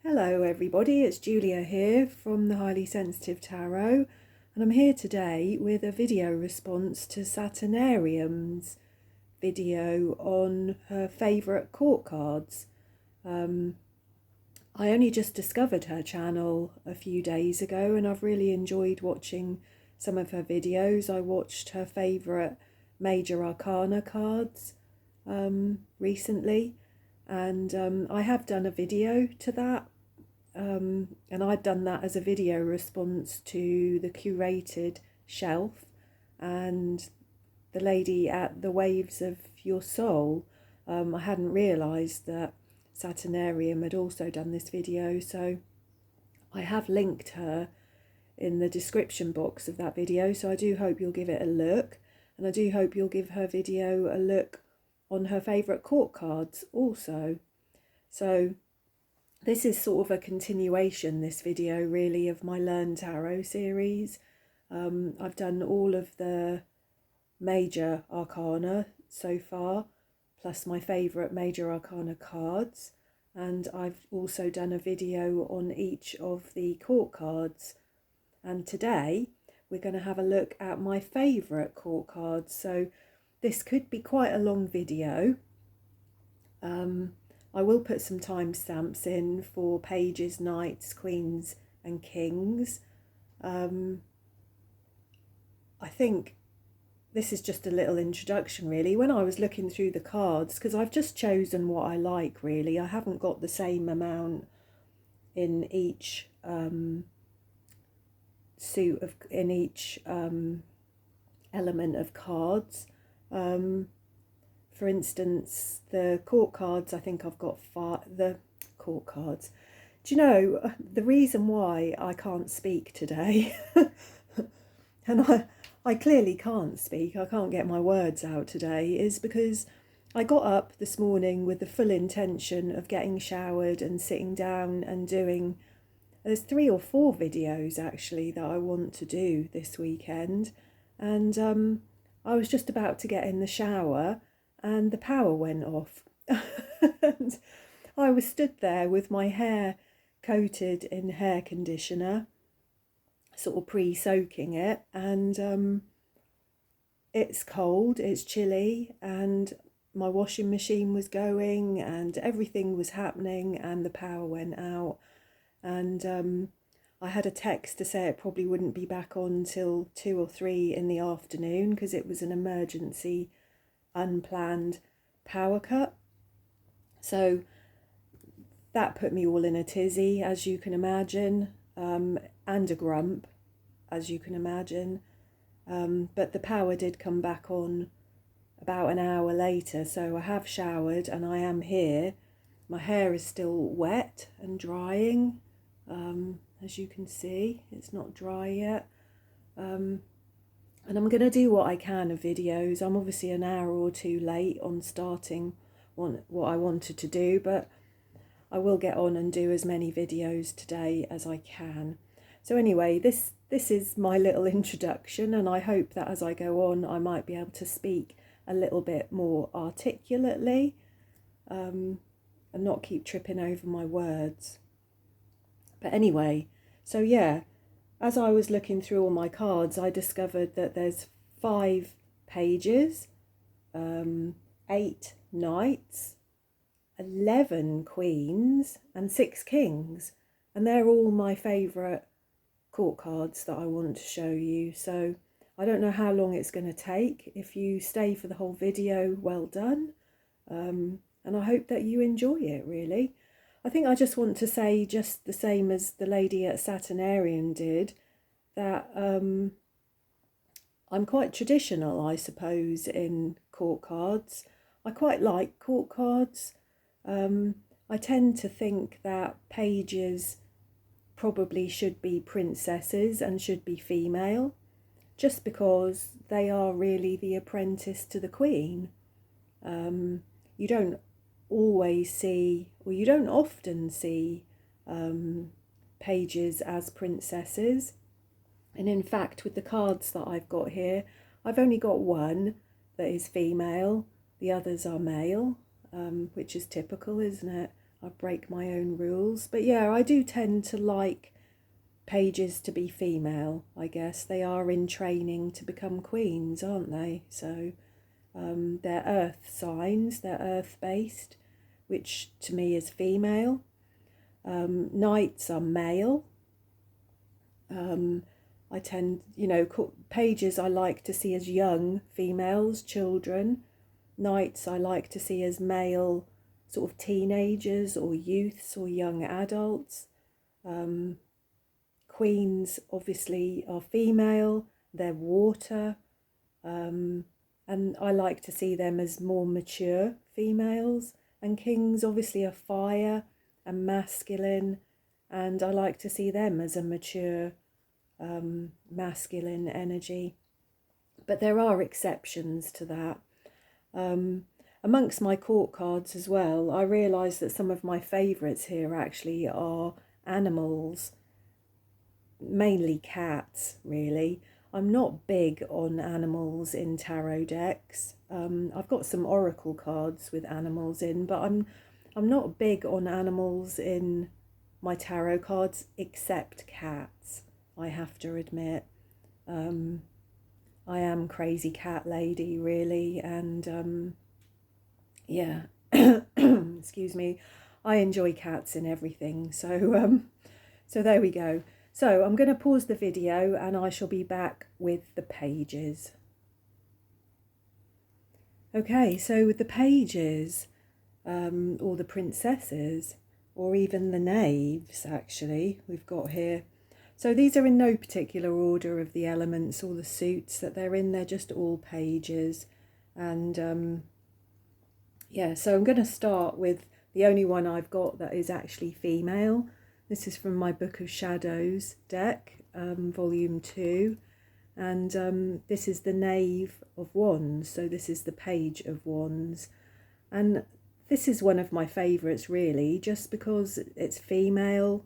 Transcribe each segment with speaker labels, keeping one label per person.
Speaker 1: Hello everybody, it's Julia here from the Highly Sensitive Tarot, and I'm here today with a video response to Saturnarium's video on her favourite court cards. I only just discovered her channel a few days ago and I've really enjoyed watching some of her videos. I watched her favourite Major Arcana cards recently, and I have done a video to that. And I'd done that as a video response to the curated shelf and the lady at the Waves of Your Soul. I hadn't realised that Saturnarium had also done this video, so I have linked her in the description box of that video, so I do hope you'll give it a look, and I do hope you'll give her video a look on her favourite court cards also. So this is sort of a continuation, this video really, of my Learn Tarot series. I've done all of the Major Arcana so far, plus my favourite Major Arcana cards, and I've also done a video on each of the court cards. And today we're going to have a look at my favourite court cards, so this could be quite a long video. I will put some timestamps in for pages, knights, queens and kings. I think this is just a little introduction really. When I was looking through the cards, because I've just chosen what I like really, I haven't got the same amount in each element of cards. For instance, the court cards, I think I've got the court cards. Do you know, the reason why I can't speak today, and I clearly can't speak, I can't get my words out today, is because I got up this morning with the full intention of getting showered and sitting down and doing, there's 3 or 4 videos actually that I want to do this weekend, and I was just about to get in the shower and the power went off. And I was stood there with my hair coated in hair conditioner, sort of pre-soaking it, and it's cold, it's chilly, and my washing machine was going and everything was happening, and the power went out, and I had a text to say it probably wouldn't be back on till 2 or 3 in the afternoon because it was an emergency unplanned power cut. So that put me all in a tizzy, as you can imagine, and a grump, as you can imagine. But the power did come back on about an hour later, so I have showered and I am here. My hair is still wet and drying, as you can see, it's not dry yet. And I'm going to do what I can of videos. I'm obviously an hour or 2 late on starting what I wanted to do, but I will get on and do as many videos today as I can. So anyway, this is my little introduction, and I hope that as I go on I might be able to speak a little bit more articulately, and not keep tripping over my words. But anyway, so yeah, as I was looking through all my cards, I discovered that there's 5 pages, 8 knights, 11 queens and 6 kings, and they're all my favourite court cards that I want to show you. So I don't know how long it's going to take. If you stay for the whole video, well done, and I hope that you enjoy it really. I think I just want to say, just the same as the lady at Saturnarium did, that I'm quite traditional, I suppose, in court cards. I quite like court cards. I tend to think that pages probably should be princesses and should be female, just because they are really the apprentice to the queen. You don't always see, or you don't often see, pages as princesses. And in fact, with the cards that I've got here, I've only got one that is female, the others are male, which is typical, isn't it? I break my own rules. But yeah, I do tend to like pages to be female, I guess. They are in training to become queens, aren't they? So they're earth signs, they're earth based, which to me is female. Knights are male. I tend, pages I like to see as young females, children. Knights I like to see as male, sort of teenagers or youths or young adults. Queens obviously are female, they're water, and I like to see them as more mature females. And kings obviously are fire and masculine, and I like to see them as a mature masculine energy. But there are exceptions to that. Amongst my court cards as well, I realise that some of my favourites here actually are animals, mainly cats, really. I'm not big on animals in tarot decks. I've got some oracle cards with animals in, but I'm not big on animals in my tarot cards, except cats, I have to admit. I am crazy cat lady, really, and yeah, excuse me, I enjoy cats in everything. So so there we go. So I'm going to pause the video and I shall be back with the pages. Okay, so with the pages, or the princesses, or even the knaves, actually, we've got here. So these are in no particular order of the elements or the suits that they're in. They're just all pages. And yeah, so I'm going to start with the only one I've got that is actually female. This is from my Book of Shadows deck, volume 2. And this is the Knave of Wands. So this is the Page of Wands. And this is one of my favourites, really, just because it's female.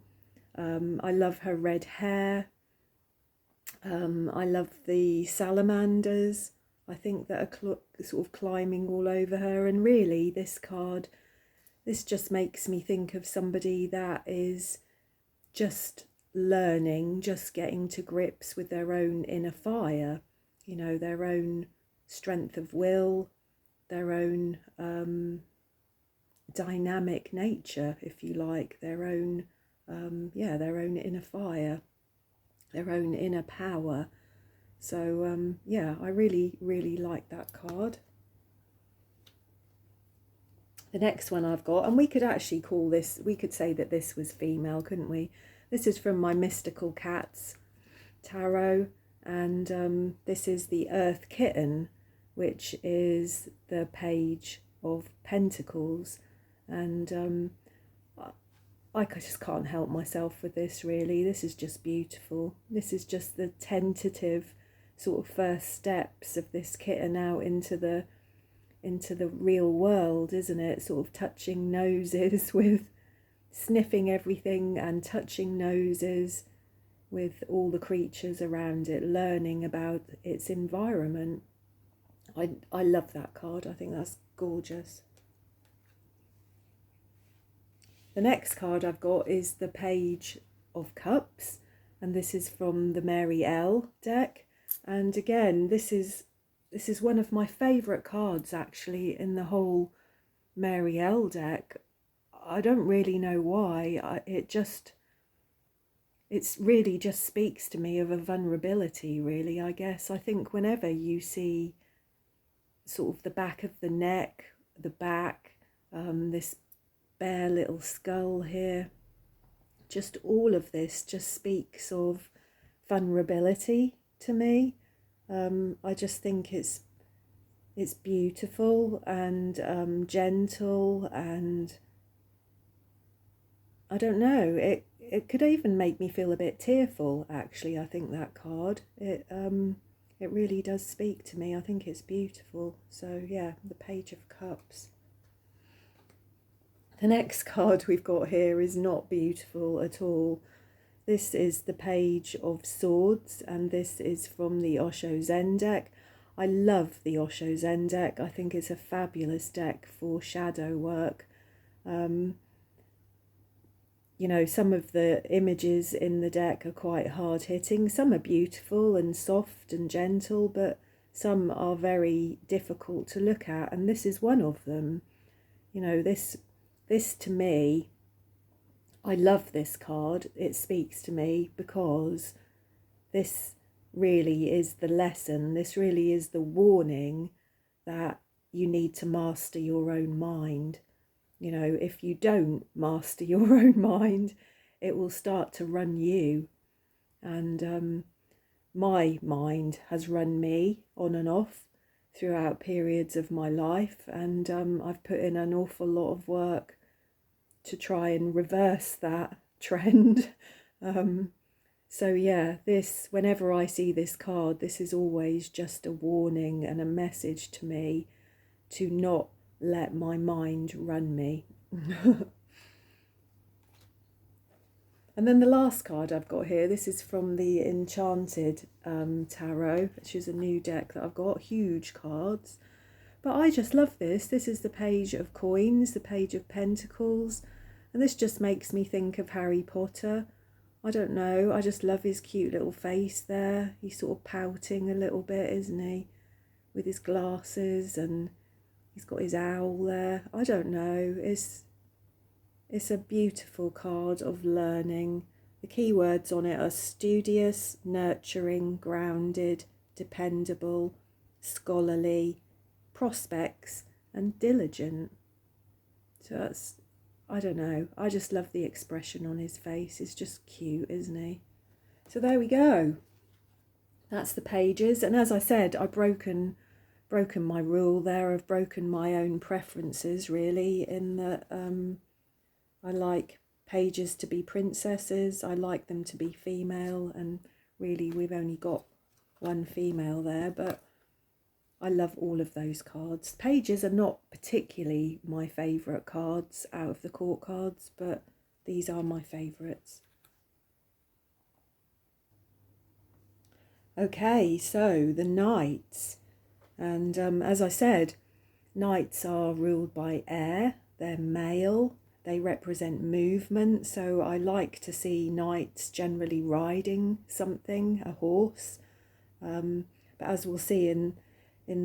Speaker 1: I love her red hair. I love the salamanders, I think, that are sort of climbing all over her. And really, this card, this just makes me think of somebody that is just learning, just getting to grips with their own inner fire, their own strength of will, their own dynamic nature, if you like, their own their own inner fire, their own inner power. So yeah, I really, really like that card. The next one I've got, and we could actually call this, we could say that this was female, couldn't we? This is from my Mystical Cats tarot, and this is the Earth Kitten, which is the Page of Pentacles. And I just can't help myself with this, really. This is just beautiful. This is just the tentative sort of first steps of this kitten out into the real world, isn't it? Sort of touching noses with, sniffing everything and touching noses with all the creatures around it, learning about its environment. I love that card. I think that's gorgeous. The next card I've got is the Page of Cups, and this is from the Mary L deck. And again, this is one of my favourite cards, actually, in the whole Mary L deck. I don't really know why. It's really just speaks to me of a vulnerability, really, I guess. I think whenever you see sort of the back of the neck, the back, this bare little skull here, just all of this just speaks of vulnerability to me. I just think it's beautiful and gentle, and I don't know, it could even make me feel a bit tearful, actually. I think that card, it really does speak to me. I think it's beautiful. So yeah, the Page of Cups. The next card we've got here is not beautiful at all. This is the Page of Swords, and this is from the Osho Zen deck. I love the Osho Zen deck. I think it's a fabulous deck for shadow work. you know, some of the images in the deck are quite hard hitting. Some are beautiful and soft and gentle, but some are very difficult to look at, and this is one of them. You know, this to me, I love this card. It speaks to me because this really is the lesson. This really is the warning that you need to master your own mind. You know, if you don't master your own mind, it will start to run you. And my mind has run me on and off throughout periods of my life, and I've put in an awful lot of work to try and reverse that trend. So yeah, whenever I see this card, this is always just a warning and a message to me to not let my mind run me. And then the last card I've got here, this is from the Enchanted Tarot, which is a new deck that I've got, huge cards. But I just love this. This is the Page of Coins, the Page of Pentacles, and this just makes me think of Harry Potter. I don't know, I just love his cute little face there. He's sort of pouting a little bit, isn't he? With his glasses, and he's got his owl there. I don't know, it's a beautiful card of learning. The key words on it are studious, nurturing, grounded, dependable, scholarly, prospects, and diligent. So that's, I don't know, I just love the expression on his face. It's just cute, isn't he? So there we go. That's the pages. And as I said, I've broken my rule there. I've broken my own preferences, really, in that I like pages to be princesses. I like them to be female, and really we've only got one female there, but I love all of those cards. Pages are not particularly my favourite cards out of the court cards, but these are my favourites. Okay, so the Knights. And as I said, Knights are ruled by air. They're male. They represent movement. So I like to see knights generally riding something, a horse. But as we'll see in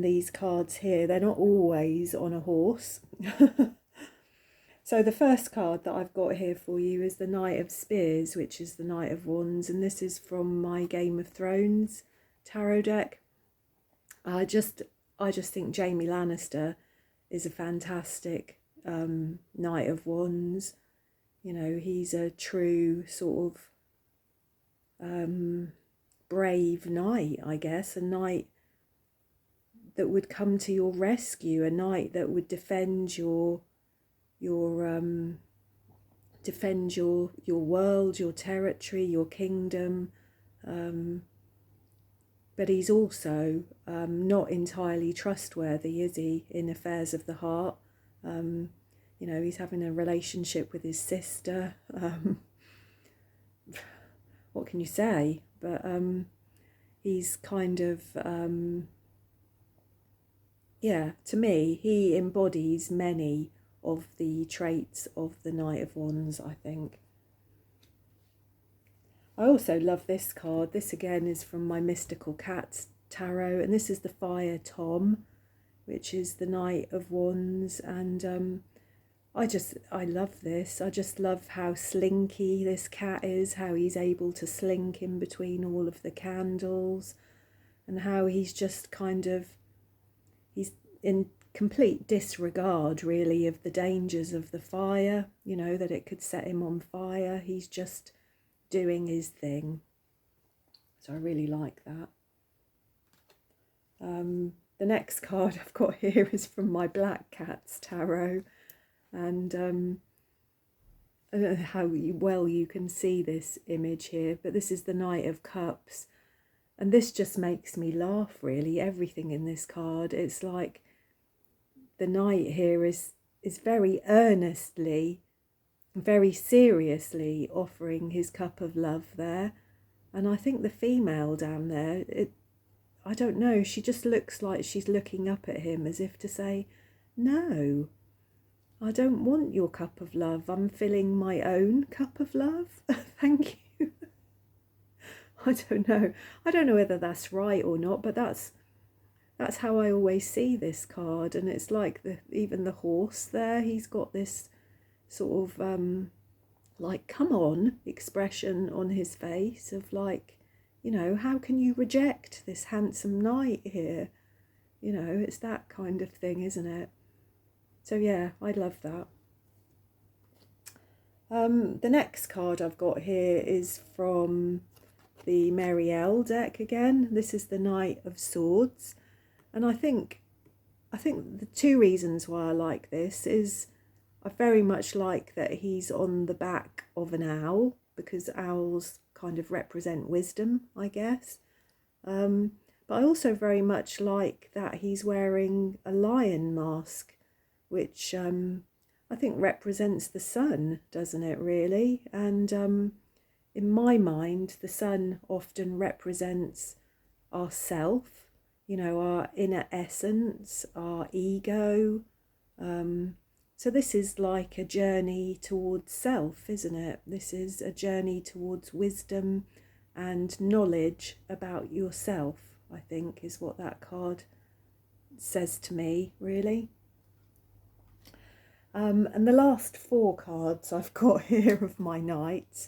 Speaker 1: these cards here, they're not always on a horse. So the first card that I've got here for you is the Knight of Spears, which is the Knight of Wands, and this is from my Game of Thrones tarot deck. I just think Jaime Lannister is a fantastic Knight of Wands. You know, he's a true sort of brave knight, I guess, a knight that would come to your rescue, a knight that would defend your world, your territory, your kingdom. But he's also not entirely trustworthy, is he, in affairs of the heart? You know, he's having a relationship with his sister. What can you say? But he's kind of, yeah, to me, he embodies many of the traits of the Knight of Wands, I think. I also love this card. This again is from my Mystical Cats tarot, and this is the Fire Tom, which is the Knight of Wands. And I love this. I just love how slinky this cat is, how he's able to slink in between all of the candles, and how he's just kind of, he's in complete disregard really of the dangers of the fire, you know, that it could set him on fire. He's just doing his thing. So I really like that. The next card I've got here is from my Black Cats tarot, and I don't know how well you can see this image here, but this is the Knight of Cups, and this just makes me laugh really. Everything in this card, it's like the knight here is very earnestly, very seriously offering his cup of love there. And I think the female down there, I don't know, she just looks like she's looking up at him as if to say, no, I don't want your cup of love. I'm filling my own cup of love. Thank you. I don't know. I don't know whether that's right or not, but that's how I always see this card. And it's like even the horse there, he's got this sort of like come on expression on his face of like, you know, how can you reject this handsome knight here? You know, it's that kind of thing, isn't it? So yeah, I love that. The next card I've got here is from the Marielle deck again. This is the Knight of Swords, and I think the two reasons why I like this is I very much like that he's on the back of an owl, because owls kind of represent wisdom, I guess. But I also very much like that he's wearing a lion mask, which I think represents the sun, doesn't it, really? And in my mind, the sun often represents our self, you know, our inner essence, our ego. So this is like a journey towards self, isn't it? This is a journey towards wisdom and knowledge about yourself, I think, is what that card says to me, really. And the last four cards I've got here of my knights,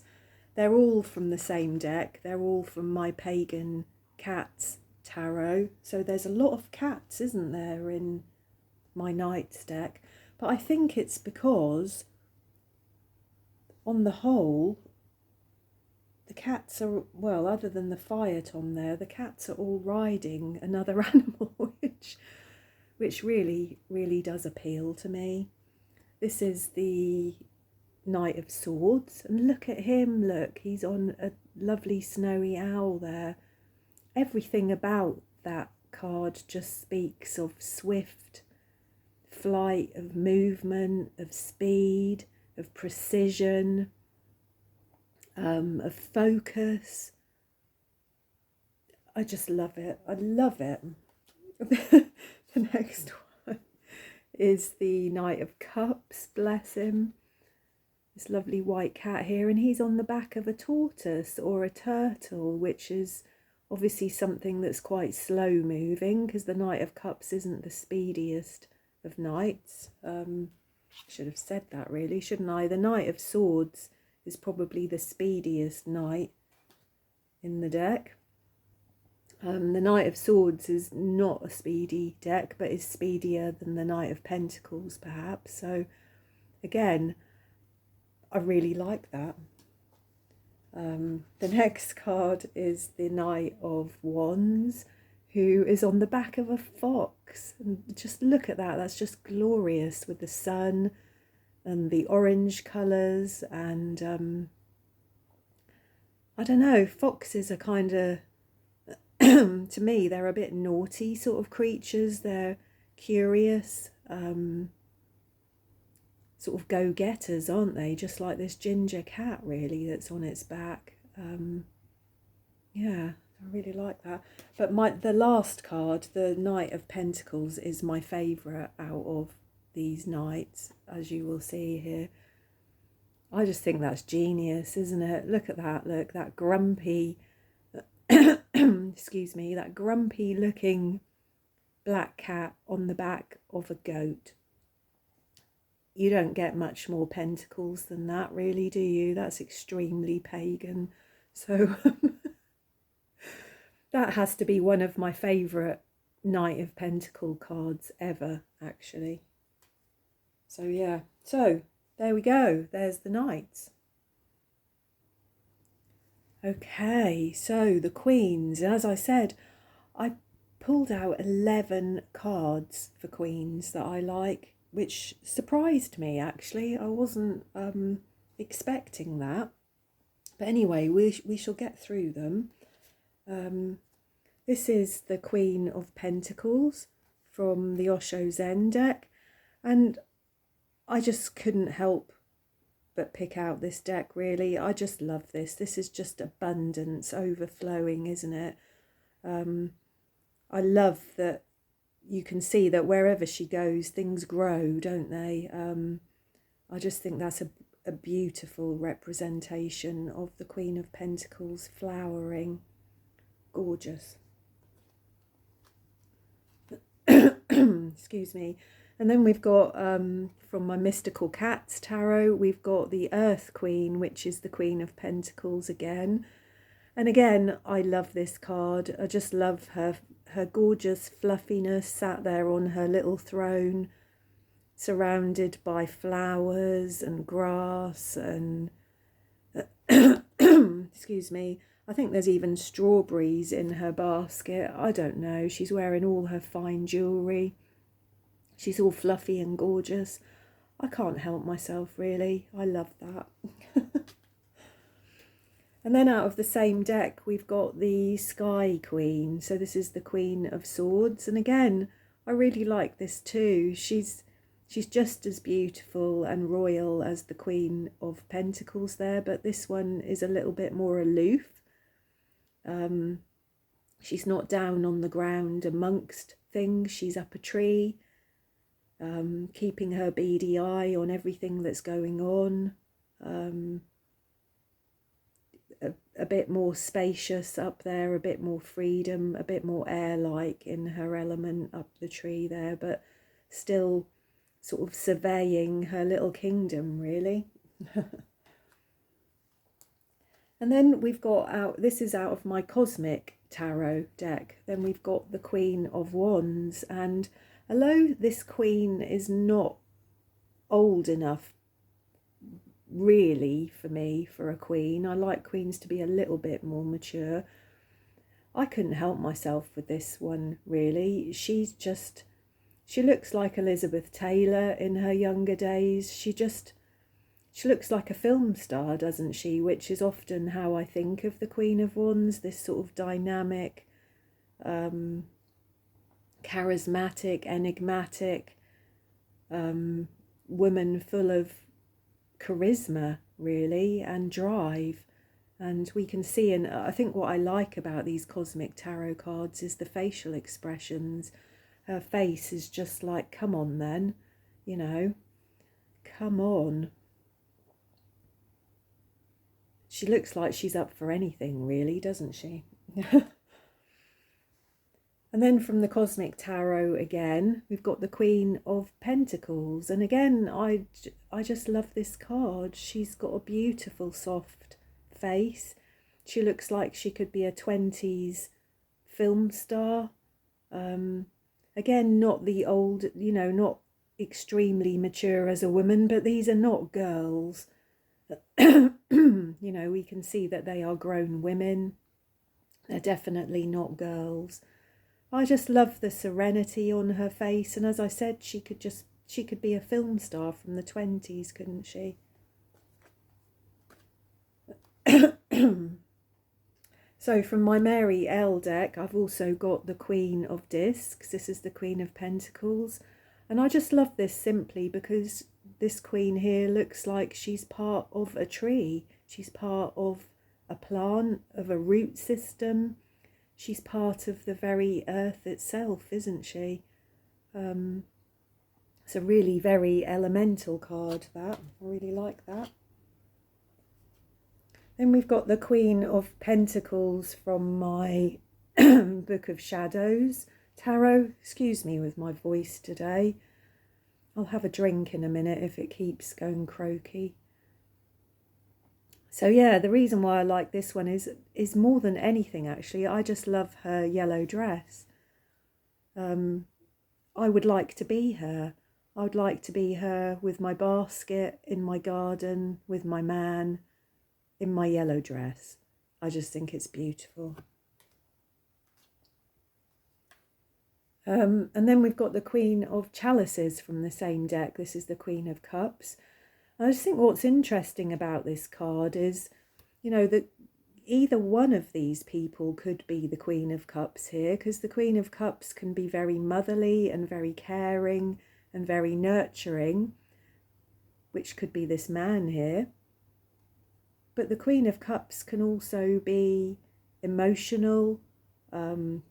Speaker 1: they're all from the same deck. They're all from my Pagan Cats Tarot. So there's a lot of cats, isn't there, in my knights deck? But I think it's because, on the whole, the cats are, well, other than the fire tom there, the cats are all riding another animal, which really, really does appeal to me. This is the Knight of Swords, and look at him, look, he's on a lovely snowy owl there. Everything about that card just speaks of swift flight, of movement, of speed, of precision, of focus. I just love it. I love it. The next one is the Knight of Cups, bless him. This lovely white cat here, and he's on the back of a tortoise or a turtle, which is obviously something that's quite slow moving, because the Knight of Cups isn't the speediest of knights. Should have said that, really, shouldn't I? The Knight of Swords is probably the speediest knight in the deck. The Knight of Swords is not a speedy deck, but is speedier than the Knight of Pentacles, perhaps. So again, I really like that. The next card is the Knight of Wands, who is on the back of a fox. And just look at that, that's just glorious, with the sun and the orange colours. And I don't know, foxes are kind of, to me, they're a bit naughty sort of creatures. They're curious, sort of go-getters, aren't they? Just like this ginger cat, really, that's on its back. Yeah, I really like that. But the last card, the Knight of Pentacles, is my favourite out of these knights, as you will see here. I just think that's genius, isn't it? Look at that, look, that grumpy, excuse me, that grumpy looking black cat on the back of a goat. You don't get much more pentacles than that, really, do you? That's extremely pagan. So that has to be one of my favourite Knight of Pentacle cards ever, actually. So yeah, so there we go. There's the knights. Okay, so the queens. As I said, I pulled out 11 cards for queens that I like, which surprised me, actually. I wasn't expecting that. But anyway, we shall get through them. This is the Queen of Pentacles from the Osho Zen deck. And I just couldn't help but pick out this deck, really. I just love this. This is just abundance overflowing, isn't it? I love that you can see that wherever she goes, things grow, don't they? I just think that's a beautiful representation of the Queen of Pentacles flowering. Gorgeous. Excuse me. And then we've got, from my Mystical Cats Tarot, we've got the Earth Queen, which is the Queen of Pentacles again. And again, I love this card. I just love her gorgeous fluffiness, sat there on her little throne, surrounded by flowers and grass and, excuse me, I think there's even strawberries in her basket. I don't know. She's wearing all her fine jewellery. She's all fluffy and gorgeous. I can't help myself, really. I love that. And then out of the same deck, we've got the Sky Queen. So this is the Queen of Swords. And again, I really like this too. She's just as beautiful and royal as the Queen of Pentacles there, but this one is a little bit more aloof. She's not down on the ground amongst things. She's up a tree, keeping her beady eye on everything that's going on. A bit more spacious up there, a bit more freedom, a bit more air-like in her element up the tree there, but still sort of surveying her little kingdom, really. And then we've got out, this is out of my Cosmic Tarot deck, then we've got the Queen of Wands. And although this queen is not old enough really for me for a queen, I like queens to be a little bit more mature, I couldn't help myself with this one, really. She looks like Elizabeth Taylor in her younger days. She looks like a film star, doesn't she? Which is often how I think of the Queen of Wands, this sort of dynamic, charismatic, enigmatic woman full of charisma, really, and drive. And we can see, and I think what I like about these Cosmic Tarot cards is the facial expressions. Her face is just like, come on then, you know, come on. She looks like she's up for anything, really, doesn't she? And then from the Cosmic Tarot again, we've got the Queen of Pentacles. And again, I just love this card. She's got a beautiful, soft face. She looks like she could be a 20s film star. Again, not the old, you know, not extremely mature as a woman, but these are not girls. You know, we can see that they are grown women. They're definitely not girls. I just love the serenity on her face, and as I said, she could be a film star from the 20s, couldn't she? So from my Mary L deck, I've also got the Queen of Discs. This is the Queen of Pentacles, and I just love this simply because this queen here looks like she's part of a tree. She's part of a plant, of a root system. She's part of the very earth itself, isn't she? It's a really very elemental card, that. I really like that. Then we've got the Queen of Pentacles from my Book of Shadows Tarot. Excuse me with my voice today. I'll have a drink in a minute if it keeps going croaky. So yeah, the reason why I like this one is more than anything, actually. I just love her yellow dress. I would like to be her. I would like to be her with my basket in my garden, with my man, in my yellow dress. I just think it's beautiful. And then we've got the Queen of Chalices from the same deck. This is the Queen of Cups. I just think what's interesting about this card is, you know, that either one of these people could be the Queen of Cups here, because the Queen of Cups can be very motherly and very caring and very nurturing, which could be this man here. But the Queen of Cups can also be emotional,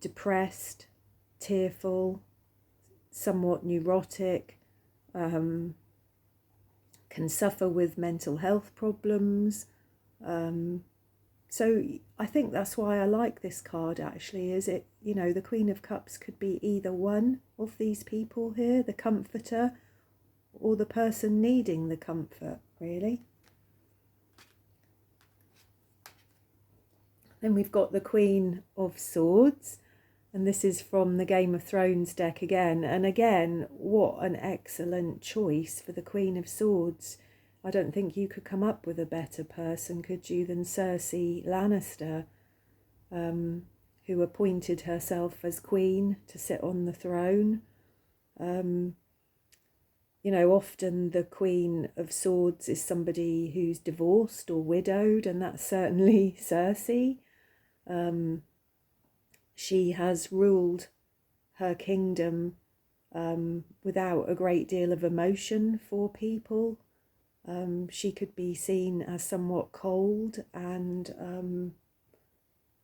Speaker 1: depressed, tearful, somewhat neurotic, can suffer with mental health problems. So I think that's why I like this card, actually, is it, you know, the Queen of Cups could be either one of these people here, the comforter or the person needing the comfort, really. Then we've got the Queen of Swords, and this is from the Game of Thrones deck again. And again, what an excellent choice for the Queen of Swords. I don't think you could come up with a better person, could you, than Cersei Lannister, who appointed herself as queen to sit on the throne. You know, often the Queen of Swords is somebody who's divorced or widowed, and that's certainly Cersei. She has ruled her kingdom without a great deal of emotion for people. She could be seen as somewhat cold and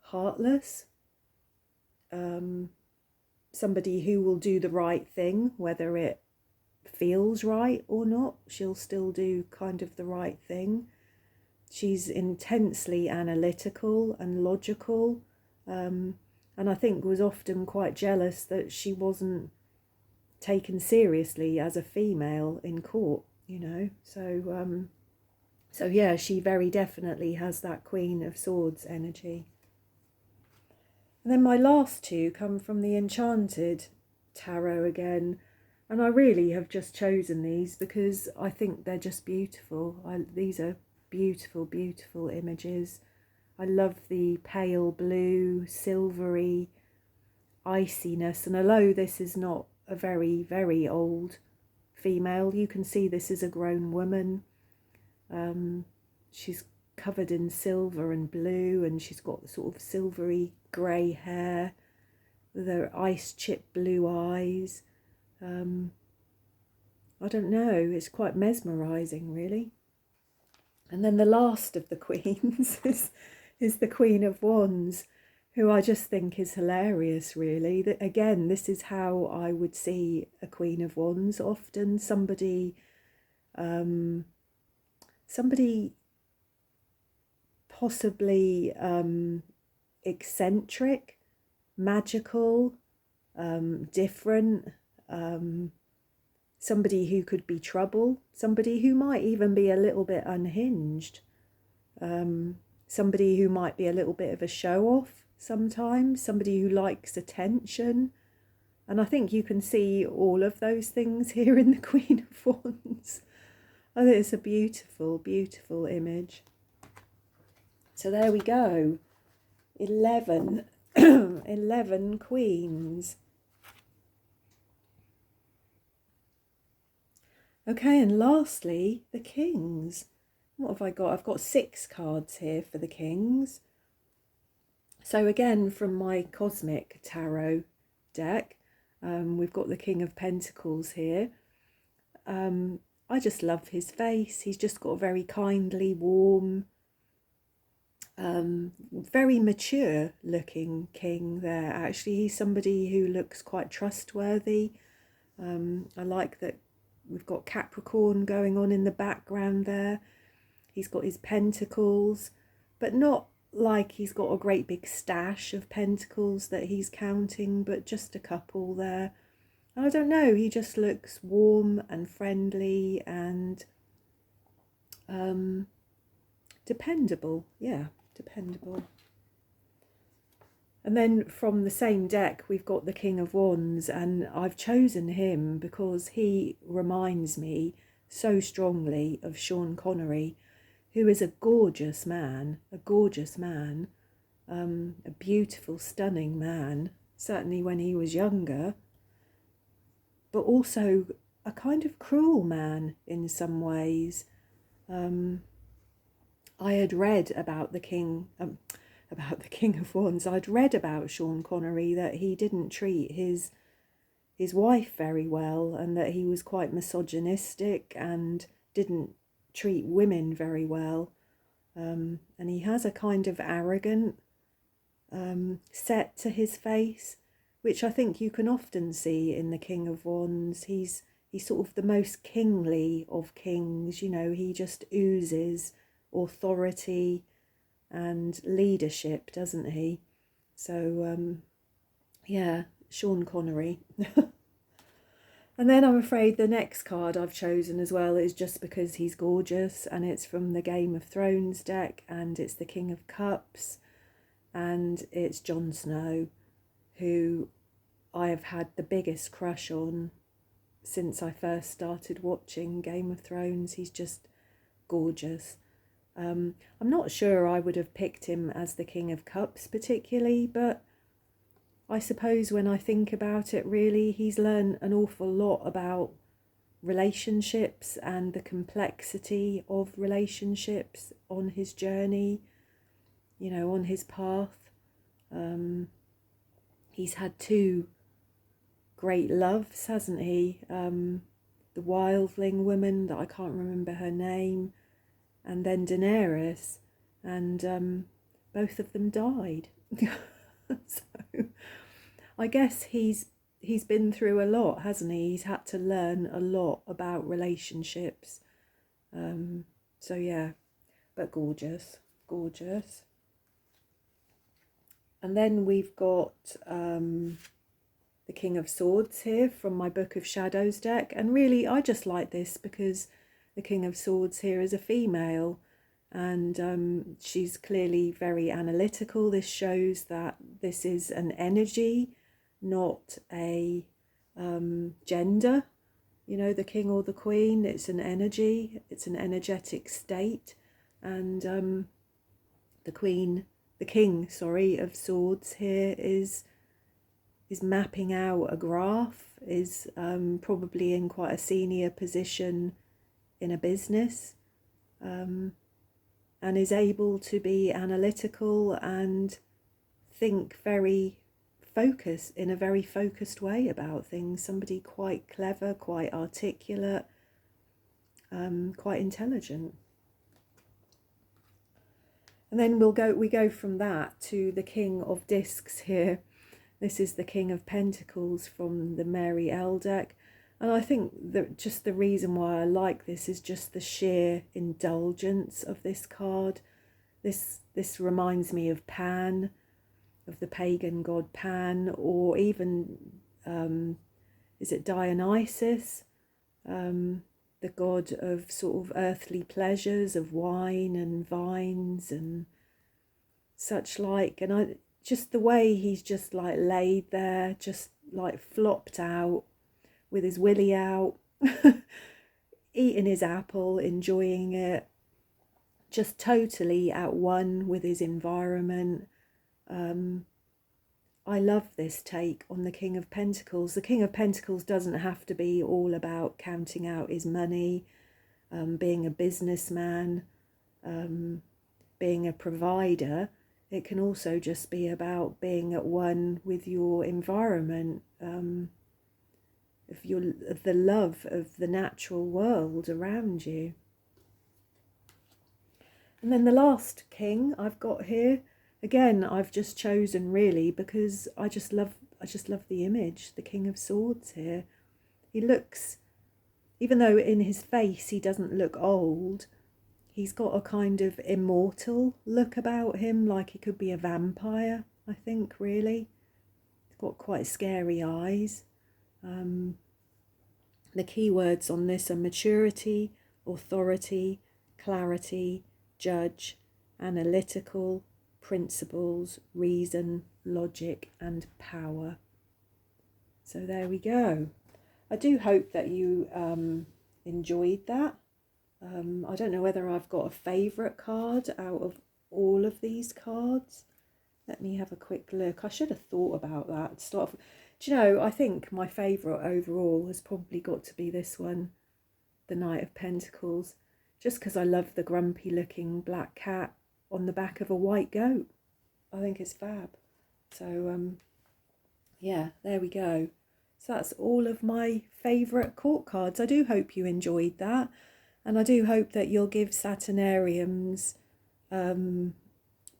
Speaker 1: heartless. Somebody who will do the right thing, whether it feels right or not, she'll still do kind of the right thing. She's intensely analytical and logical, and I think was often quite jealous that she wasn't taken seriously as a female in court, you know. So yeah, she very definitely has that Queen of Swords energy. And then my last two come from the Enchanted Tarot again, and I really have just chosen these because I think they're just beautiful. These are beautiful, beautiful images. I love the pale blue, silvery iciness, and although this is not a very, very old female, you can see this is a grown woman. She's covered in silver and blue, and she's got sort of silvery grey hair with her ice chip blue eyes. I don't know, it's quite mesmerising, really. And then the last of the queens is the Queen of Wands, who I just think is hilarious, really. Again, this is how I would see a Queen of Wands often. Somebody possibly eccentric, magical, different, somebody who could be trouble, somebody who might even be a little bit unhinged, somebody who might be a little bit of a show-off sometimes, somebody who likes attention. And I think you can see all of those things here in the Queen of Wands. I think it's a beautiful, beautiful image. So there we go, 11 queens. Okay, and lastly, the kings. What have I got? I've got 6 cards here for the kings. So again, from my Cosmic Tarot deck, we've got the King of Pentacles here. I just love his face. He's just got a very kindly, warm, very mature looking king there. Actually, he's somebody who looks quite trustworthy. I like that we've got Capricorn going on in the background there. He's got his pentacles, but not like he's got a great big stash of pentacles that he's counting, but just a couple there. And I don't know, he just looks warm and friendly and dependable. Yeah, dependable. And then from the same deck, we've got the King of Wands, and I've chosen him because he reminds me so strongly of Sean Connery, who is a gorgeous man, a beautiful, stunning man, certainly when he was younger, but also a kind of cruel man in some ways. I had read about the King of Wands. I'd read about Sean Connery that he didn't treat his wife very well, and that he was quite misogynistic and didn't treat women very well. And he has a kind of arrogant set to his face, which I think you can often see in the King of Wands. He's he's sort of the most kingly of kings, you know, he just oozes authority and leadership, doesn't he? So, yeah, Sean Connery. And then I'm afraid the next card I've chosen as well is just because he's gorgeous, and it's from the Game of Thrones deck, and it's the King of Cups, and it's Jon Snow, who I have had the biggest crush on since I first started watching Game of Thrones. He's just gorgeous. I'm not sure I would have picked him as the King of Cups particularly, but I suppose when I think about it, really, he's learned an awful lot about relationships and the complexity of relationships on his journey, you know, on his path. He's had two great loves, hasn't he? The wildling woman that I can't remember her name, and then Daenerys, and both of them died. So I guess he's been through a lot, hasn't he? He's had to learn a lot about relationships. So yeah, but gorgeous, gorgeous. And then we've got the King of Swords here from my Book of Shadows deck. And really, I just like this because the King of Swords here is a female, and she's clearly very analytical. This shows that this is an energy, not a gender. You know, the king or the queen, it's an energy, it's an energetic state. And the king, of swords here is mapping out a graph, is probably in quite a senior position in a business, and is able to be analytical and think in a very focused way about things. Somebody quite clever, quite articulate, quite intelligent. And then we go from that to the King of Discs here. This is the King of Pentacles from the Mary L deck. And I think that just the reason why I like this is just the sheer indulgence of this card. This reminds me of Pan, of the pagan god Pan, or even, is it Dionysus? The god of sort of earthly pleasures, of wine and vines and such like. And just the way he's just like laid there, just like flopped out with his willy out, eating his apple, enjoying it, just totally at one with his environment. I love this take on the King of Pentacles. The King of Pentacles doesn't have to be all about counting out his money, being a businessman, being a provider. It can also just be about being at one with your environment, of the love of the natural world around you. And then the last king I've got here, again, I've just chosen really because I just love the image, the King of Swords here. He looks, even though in his face he doesn't look old, he's got a kind of immortal look about him, like he could be a vampire, I think, really. He's got quite scary eyes. The key words on this are maturity, authority, clarity, judge, analytical, principles, reason, logic, and power. So there we go. I do hope that you enjoyed that. I don't know whether I've got a favourite card out of all of these cards. Let me have a quick look. I should have thought about that to start off. Do you know, I think my favourite overall has probably got to be this one, the Knight of Pentacles, just because I love the grumpy looking black cat on the back of a white goat. I think it's fab. So yeah, there we go. So that's all of my favourite court cards. I do hope you enjoyed that, and I do hope that you'll give Saturnarium's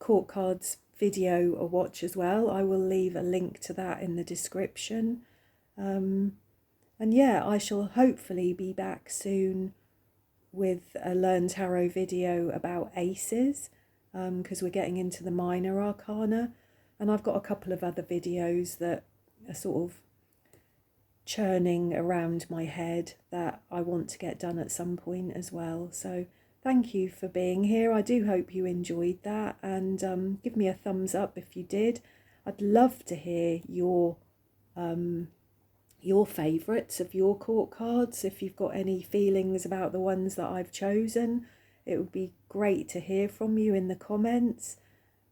Speaker 1: court cards video a watch as well. I will leave a link to that in the description. And yeah, I shall hopefully be back soon with a Learn Tarot video about aces, because we're getting into the minor arcana. And I've got a couple of other videos that are sort of churning around my head that I want to get done at some point as well. So thank you for being here. I do hope you enjoyed that, and give me a thumbs up if you did. I'd love to hear your favourites of your court cards. If you've got any feelings about the ones that I've chosen, it would be great to hear from you in the comments.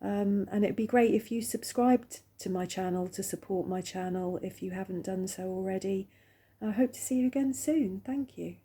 Speaker 1: And it'd be great if you subscribed to my channel to support my channel if you haven't done so already. I hope to see you again soon. Thank you.